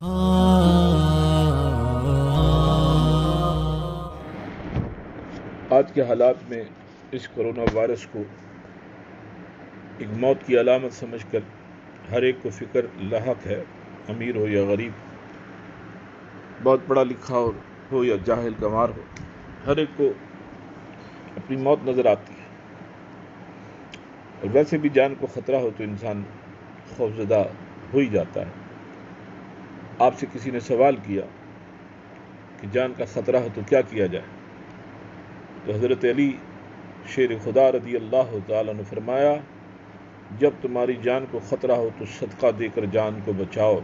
آج کے حالات میں اس کرونا وائرس کو ایک موت کی علامت سمجھ کر ہر ایک کو فکر لاحق ہے، امیر ہو یا غریب، بہت پڑھا لکھا ہو یا جاہل گنوار ہو، ہر ایک کو اپنی موت نظر آتی ہے۔ اور ویسے بھی جان کو خطرہ ہو تو انسان خوفزدہ ہو ہی جاتا ہے۔ آپ سے کسی نے سوال کیا کہ جان کا خطرہ ہو تو کیا کیا جائے، تو حضرت علی شیر خدا رضی اللہ تعالیٰ نے فرمایا، جب تمہاری جان کو خطرہ ہو تو صدقہ دے کر جان کو بچاؤ،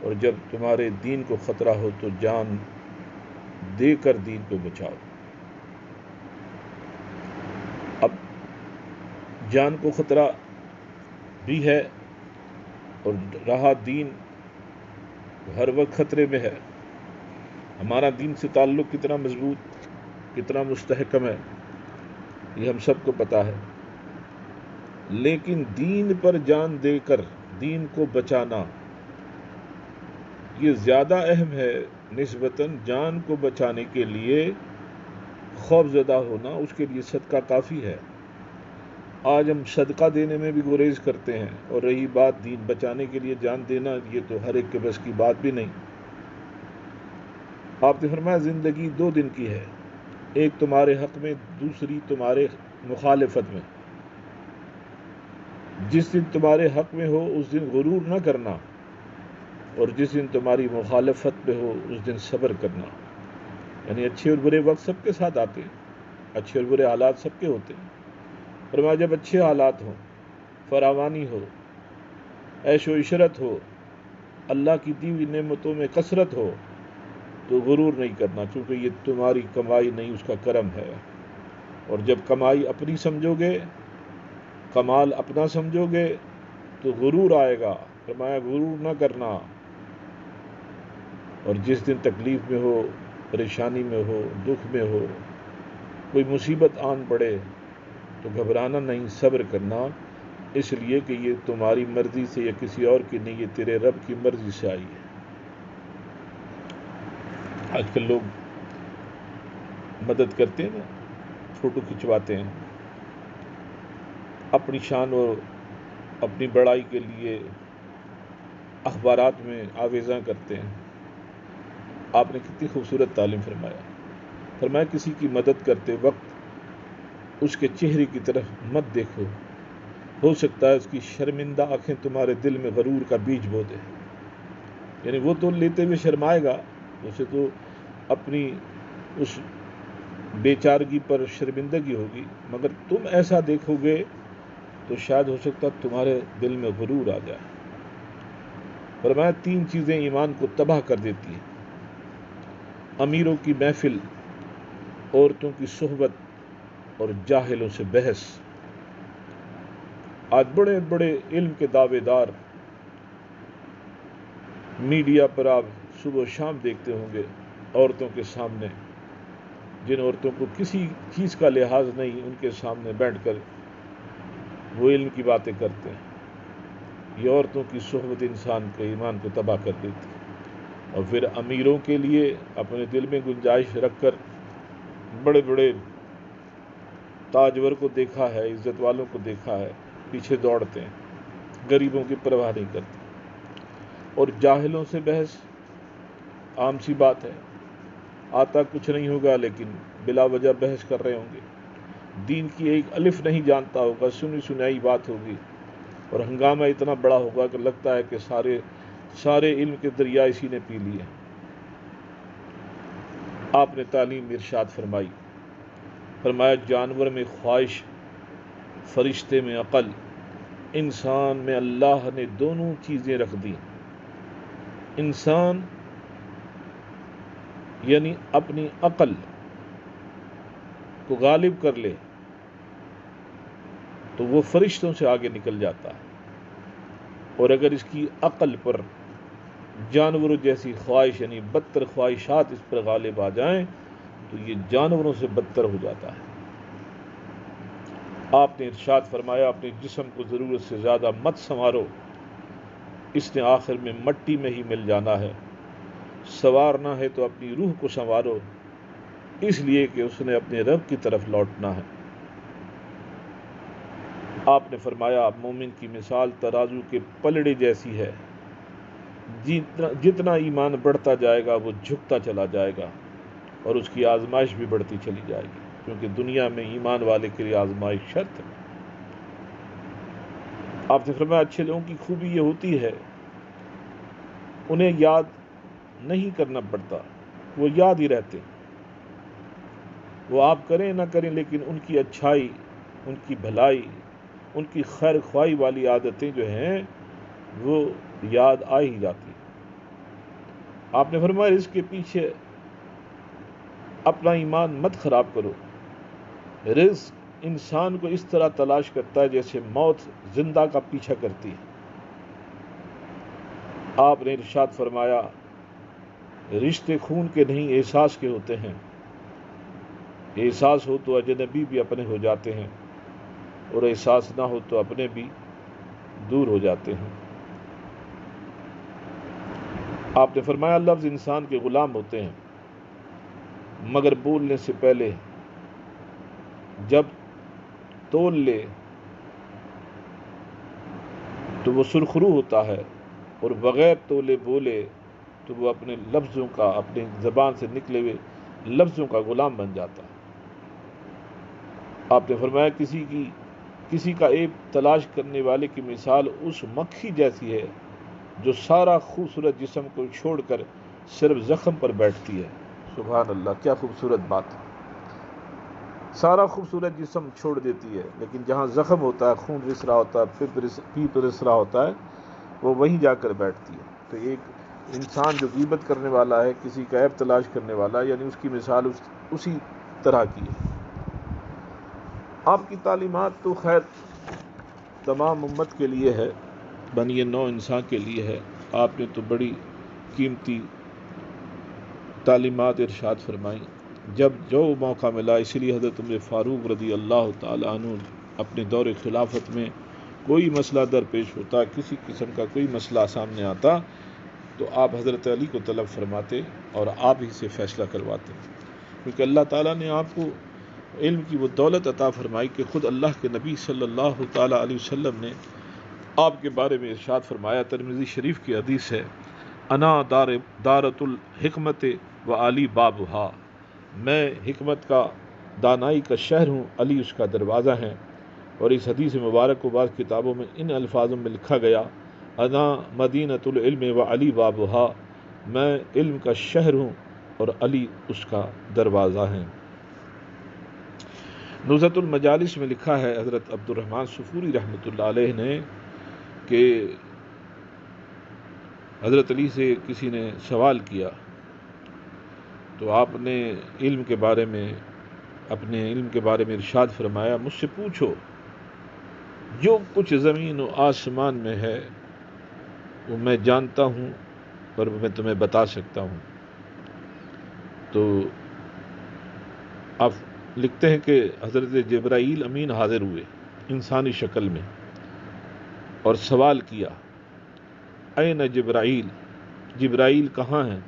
اور جب تمہارے دین کو خطرہ ہو تو جان دے کر دین کو بچاؤ۔ اب جان کو خطرہ بھی ہے اور رہا دین ہر وقت خطرے میں ہے۔ ہمارا دین سے تعلق کتنا مضبوط، کتنا مستحکم ہے، یہ ہم سب کو پتا ہے، لیکن دین پر جان دے کر دین کو بچانا یہ زیادہ اہم ہے نسبتاً جان کو بچانے کے لیے خوف زدہ ہونا، اس کے لیے صدقہ کافی ہے۔ آج ہم صدقہ دینے میں بھی گریز کرتے ہیں، اور رہی بات دین بچانے کے لیے جان دینا، یہ تو ہر ایک کے بس کی بات بھی نہیں۔ آپ نے فرمایا زندگی 2 دن کی ہے، ایک تمہارے حق میں، دوسری تمہارے مخالفت میں۔ جس دن تمہارے حق میں ہو اس دن غرور نہ کرنا، اور جس دن تمہاری مخالفت میں ہو اس دن صبر کرنا۔ یعنی اچھے اور برے وقت سب کے ساتھ آتے ہیں، اچھے اور برے حالات سب کے ہوتے ہیں۔ فرمایا جب اچھے حالات ہوں، فراوانی ہو، عیش و عشرت ہو، اللہ کی دی ہوئی نعمتوں میں کثرت ہو، تو غرور نہیں کرنا، چونکہ یہ تمہاری کمائی نہیں، اس کا کرم ہے۔ اور جب کمائی اپنی سمجھو گے، کمال اپنا سمجھو گے، تو غرور آئے گا۔ فرمایا غرور نہ کرنا۔ اور جس دن تکلیف میں ہو، پریشانی میں ہو، دکھ میں ہو، کوئی مصیبت آن پڑے، تو گھبرانا نہیں، صبر کرنا، اس لیے کہ یہ تمہاری مرضی سے یا کسی اور کی نہیں، یہ تیرے رب کی مرضی سے آئی ہے۔ آج کل لوگ مدد کرتے ہیں نا، فوٹو کھنچواتے ہیں، اپنی شان اور اپنی بڑائی کے لیے اخبارات میں آویزاں کرتے ہیں۔ آپ نے کتنی خوبصورت تعلیم فرمایا کسی کی مدد کرتے وقت اس کے چہرے کی طرف مت دیکھو، ہو سکتا ہے اس کی شرمندہ آنکھیں تمہارے دل میں غرور کا بیج بو دے۔ یعنی وہ تو لیتے ہوئے شرمائے گا، اسے تو اپنی اس بے چارگی پر شرمندگی ہوگی، مگر تم ایسا دیکھو گے تو شاید ہو سکتا تمہارے دل میں غرور آ جائے۔ فرمایا 3 چیزیں ایمان کو تباہ کر دیتی ہیں: امیروں کی محفل، عورتوں کی صحبت، اور جاہلوں سے بحث۔ آج بڑے بڑے علم کے دعوے دار میڈیا پر آپ صبح و شام دیکھتے ہوں گے، عورتوں کے سامنے، جن عورتوں کو کسی چیز کا لحاظ نہیں، ان کے سامنے بیٹھ کر وہ علم کی باتیں کرتے ہیں۔ یہ عورتوں کی صحبت انسان کے ایمان کو تباہ کر دیتی ہے۔ اور پھر امیروں کے لیے اپنے دل میں گنجائش رکھ کر بڑے بڑے تاجور کو دیکھا ہے، عزت والوں کو دیکھا ہے، پیچھے دوڑتے ہیں، غریبوں کی پرواہ نہیں کرتے۔ اور جاہلوں سے بحث عام سی بات ہے، آتا کچھ نہیں ہوگا لیکن بلا وجہ بحث کر رہے ہوں گے، دین کی ایک الف نہیں جانتا ہوگا، سنی سنائی بات ہوگی، اور ہنگامہ اتنا بڑا ہوگا کہ لگتا ہے کہ سارے علم کے دریا اسی نے پی لیے۔ آپ نے تعلیم ارشاد فرمایا جانور میں خواہش، فرشتے میں عقل، انسان میں اللہ نے دونوں چیزیں رکھ دی۔ انسان یعنی اپنی عقل کو غالب کر لے تو وہ فرشتوں سے آگے نکل جاتا ہے، اور اگر اس کی عقل پر جانوروں جیسی خواہش یعنی بدتر خواہشات اس پر غالب آ جائیں تو یہ جانوروں سے بدتر ہو جاتا ہے۔ آپ نے ارشاد فرمایا اپنے جسم کو ضرورت سے زیادہ مت سنوارو، اس نے آخر میں مٹی میں ہی مل جانا ہے، سنوارنا ہے تو اپنی روح کو سنوارو، اس لیے کہ اس نے اپنے رب کی طرف لوٹنا ہے۔ آپ نے فرمایا مومن کی مثال ترازو کے پلڑے جیسی ہے، جتنا ایمان بڑھتا جائے گا وہ جھکتا چلا جائے گا اور اس کی آزمائش بھی بڑھتی چلی جائے گی، کیونکہ دنیا میں ایمان والے کے لیے آزمائش شرط ہے۔ آپ نے فرمایا اچھے لوگوں کی خوبی یہ ہوتی ہے انہیں یاد نہیں کرنا پڑتا، وہ یاد ہی رہتے، وہ آپ کریں نہ کریں لیکن ان کی اچھائی، ان کی بھلائی، ان کی خیر خواہی والی عادتیں جو ہیں وہ یاد آ ہی جاتی۔ آپ نے فرمایا اس کے پیچھے اپنا ایمان مت خراب کرو، رزق انسان کو اس طرح تلاش کرتا ہے جیسے موت زندہ کا پیچھا کرتی ہے۔ آپ نے ارشاد فرمایا رشتے خون کے نہیں احساس کے ہوتے ہیں، احساس ہو تو اجنبی بھی اپنے ہو جاتے ہیں اور احساس نہ ہو تو اپنے بھی دور ہو جاتے ہیں۔ آپ نے فرمایا لفظ انسان کے غلام ہوتے ہیں، مگر بولنے سے پہلے جب تول لے تو وہ سرخرو ہوتا ہے اور بغیر تولے بولے تو وہ اپنے لفظوں کا، اپنی زبان سے نکلے ہوئے لفظوں کا غلام بن جاتا ہے۔ آپ نے فرمایا کسی کا عیب تلاش کرنے والے کی مثال اس مکھی جیسی ہے جو سارا خوبصورت جسم کو چھوڑ کر صرف زخم پر بیٹھتی ہے۔ سبحان اللہ، کیا خوبصورت بات، سارا خوبصورت جسم چھوڑ دیتی ہے لیکن جہاں زخم ہوتا ہے، خون رس رہا ہوتا ہے، پیپ رس رہا ہوتا ہے، وہ وہیں جا کر بیٹھتی ہے۔ تو ایک انسان جو غیبت کرنے والا ہے، کسی کا عیب تلاش کرنے والا ہے، یعنی اس کی مثال اسی طرح کی ہے۔ آپ کی تعلیمات تو خیر تمام امت کے لیے ہے، بنی نوع انسان کے لیے ہے۔ آپ نے تو بڑی قیمتی تعلیمات ارشاد فرمائی، جب جو موقع ملا، اسی لیے حضرت عمر فاروق رضی اللہ تعالیٰ عنہ اپنے دور خلافت میں کوئی مسئلہ درپیش ہوتا، کسی قسم کا کوئی مسئلہ سامنے آتا تو آپ حضرت علی کو طلب فرماتے اور آپ ہی سے فیصلہ کرواتے، کیونکہ اللہ تعالیٰ نے آپ کو علم کی وہ دولت عطا فرمائی کہ خود اللہ کے نبی صلی اللہ تعالیٰ علیہ وسلم نے آپ کے بارے میں ارشاد فرمایا، ترمذی شریف کی حدیث ہے، انا دارت الحکمت و علی بابہا، میں حکمت کا، دانائی کا شہر ہوں، علی اس کا دروازہ ہے۔ اور اس حدیث مبارک کو بعض کتابوں میں ان الفاظوں میں لکھا گیا، انا مدینۃ العلم و علی بابہا، میں علم کا شہر ہوں اور علی اس کا دروازہ ہے۔ نزہۃ المجالس میں لکھا ہے حضرت عبد الرحمن صفوری رحمۃ اللہ علیہ نے کہ حضرت علی سے کسی نے سوال کیا تو آپ نے علم کے بارے میں، اپنے علم کے بارے میں ارشاد فرمایا، مجھ سے پوچھو جو کچھ زمین و آسمان میں ہے وہ میں جانتا ہوں اور میں تمہیں بتا سکتا ہوں۔ تو آپ لکھتے ہیں کہ حضرت جبرائیل امین حاضر ہوئے انسانی شکل میں اور سوال کیا، این جبرائیل، جبرائیل کہاں ہیں؟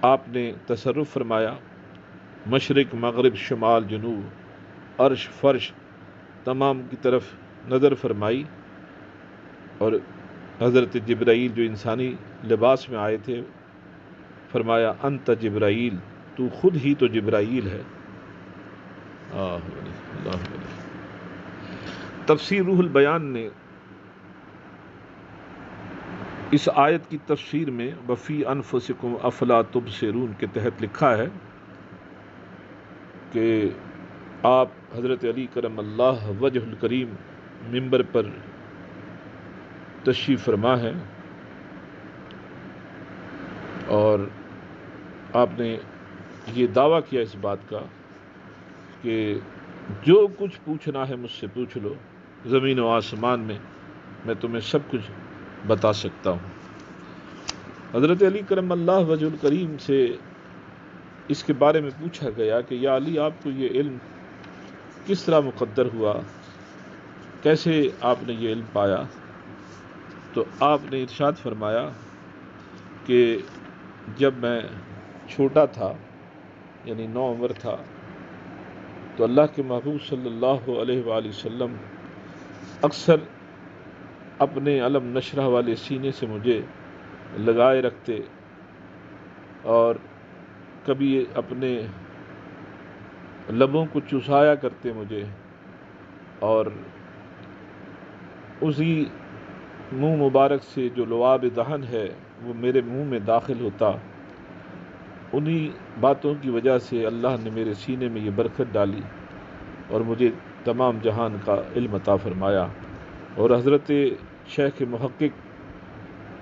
آپ نے تصرف فرمایا، مشرق مغرب شمال جنوب عرش فرش تمام کی طرف نظر فرمائی، اور حضرت جبرائیل جو انسانی لباس میں آئے تھے فرمایا، انت جبرائیل، تو خود ہی تو جبرائیل ہے۔ اللہ تفسیر روح البیان نے اس آیت کی تفسیر میں وفی انفسکم افلا تبصرون کے تحت لکھا ہے کہ آپ حضرت علی کرم اللہ وجہ الکریم منبر پر تشریف فرما ہے اور آپ نے یہ دعویٰ کیا اس بات کا کہ جو کچھ پوچھنا ہے مجھ سے پوچھ لو، زمین و آسمان میں تمہیں سب کچھ بتا سکتا ہوں۔ حضرت علی کرم اللہ وجہ الکریم سے اس کے بارے میں پوچھا گیا کہ یا علی، آپ کو یہ علم کس طرح مقدر ہوا، کیسے آپ نے یہ علم پایا؟ تو آپ نے ارشاد فرمایا کہ جب میں چھوٹا تھا یعنی نوعمر تھا تو اللہ کے محبوب صلی اللہ علیہ وآلہ وسلم اکثر اپنے علم نشرہ والے سینے سے مجھے لگائے رکھتے اور کبھی اپنے لبوں کو چسایا کرتے مجھے، اور اسی منہ مبارک سے جو لعاب دہن ہے وہ میرے منہ میں داخل ہوتا۔ انہی باتوں کی وجہ سے اللہ نے میرے سینے میں یہ برکت ڈالی اور مجھے تمام جہان کا علم عطا فرمایا۔ اور حضرت شیخ محقق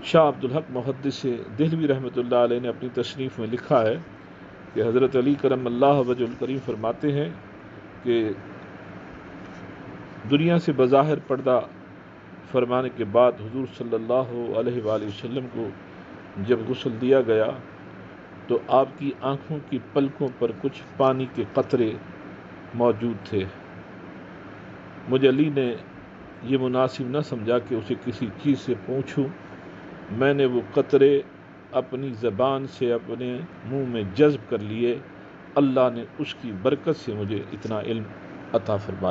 شاہ عبدالحق محدث دہلوی رحمۃ اللہ علیہ نے اپنی تصنیف میں لکھا ہے کہ حضرت علی کرم اللہ وجہ الکریم فرماتے ہیں کہ دنیا سے بظاہر پردہ فرمانے کے بعد حضور صلی اللہ علیہ وآلہ وسلم کو جب غسل دیا گیا تو آپ کی آنکھوں کی پلکوں پر کچھ پانی کے قطرے موجود تھے۔ مجھے علی نے یہ مناسب نہ سمجھا کہ اسے کسی چیز سے پوچھوں، میں نے وہ قطرے اپنی زبان سے اپنے منہ میں جذب کر لیے۔ اللہ نے اس کی برکت سے مجھے اتنا علم عطا فرمایا۔